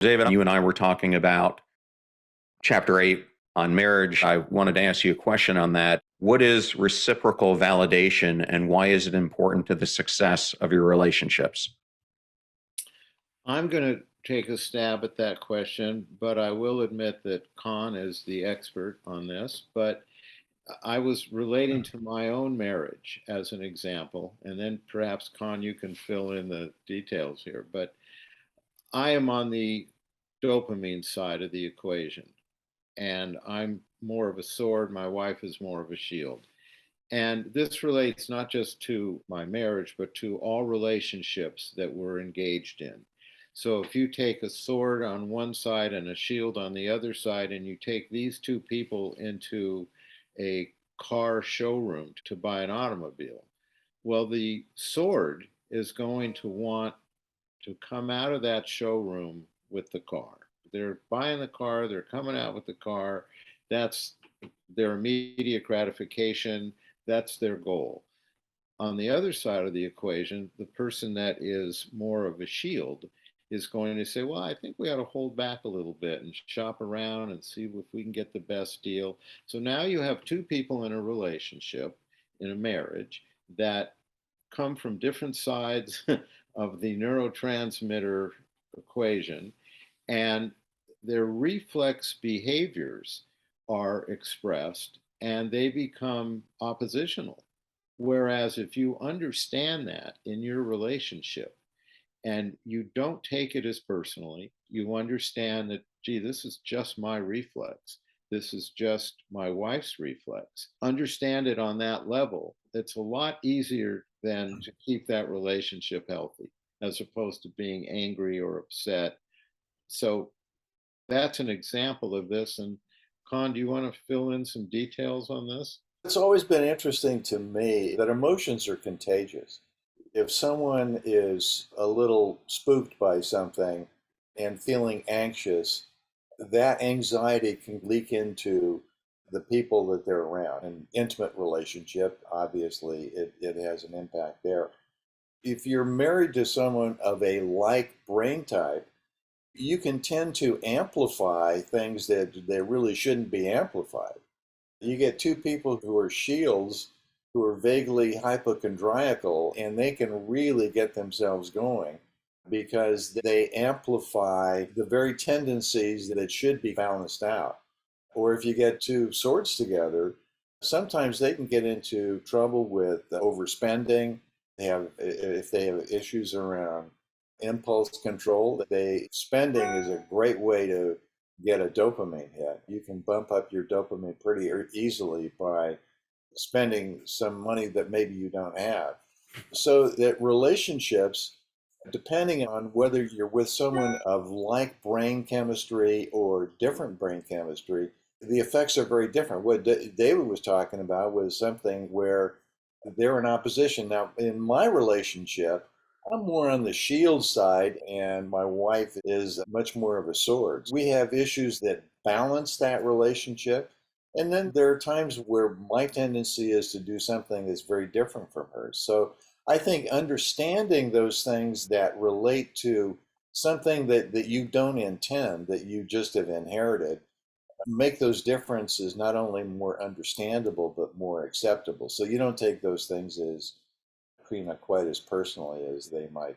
David, you and I were talking about chapter 8 on marriage. I wanted to ask you a question on that. What is reciprocal validation and why is it important to the success of your relationships? I'm going to take a stab at that question, but I will admit that Con is the expert on this. But I was relating to my own marriage as an example, and then perhaps Con, you can fill in the details here. But I am on the dopamine side of the equation, and I'm more of a sword. My wife is more of a shield. And this relates not just to my marriage, but to all relationships that we're engaged in. So if you take a sword on one side and a shield on the other side, and you take these two people into a car showroom to buy an automobile, well, the sword is going to want to come out of that showroom with the car. They're buying the car, they're coming out with the car. That's their immediate gratification, that's their goal. On the other side of the equation, the person that is more of a shield is going to say, well, I think we ought to hold back a little bit and shop around and see if we can get the best deal. So now you have two people in a relationship, in a marriage, that come from different sides of the neurotransmitter equation, and their reflex behaviors are expressed and they become oppositional. Whereas if you understand that in your relationship and you don't take it as personally, you understand that, gee, this is just my reflex. This is just my wife's reflex. Understand it on that level. It's a lot easier than to keep that relationship healthy as opposed to being angry or upset. So that's an example of this. And Con, do you want to fill in some details on this? It's always been interesting to me that emotions are contagious. If someone is a little spooked by something and feeling anxious, that anxiety can leak into the people that they're around. An intimate relationship, obviously, it has an impact there. If you're married to someone of a like brain type, you can tend to amplify things that they really shouldn't be amplified. You get two people who are shields, who are vaguely hypochondriacal, and they can really get themselves going because they amplify the very tendencies that should be balanced out. Or if you get two swords together, sometimes they can get into trouble with overspending. If they have issues around impulse control, spending is a great way to get a dopamine hit. You can bump up your dopamine pretty easily by spending some money that maybe you don't have. So that relationships, depending on whether you're with someone of like brain chemistry or different brain chemistry, the effects are very different. What David was talking about was something where they're in opposition. Now, in my relationship, I'm more on the shield side, and my wife is much more of a sword. We have issues that balance that relationship. And then there are times where my tendency is to do something that's very different from hers. So I think understanding those things that relate to something that you don't intend, that you just have inherited, make those differences not only more understandable, but more acceptable. So you don't take those things as quite as personally as they might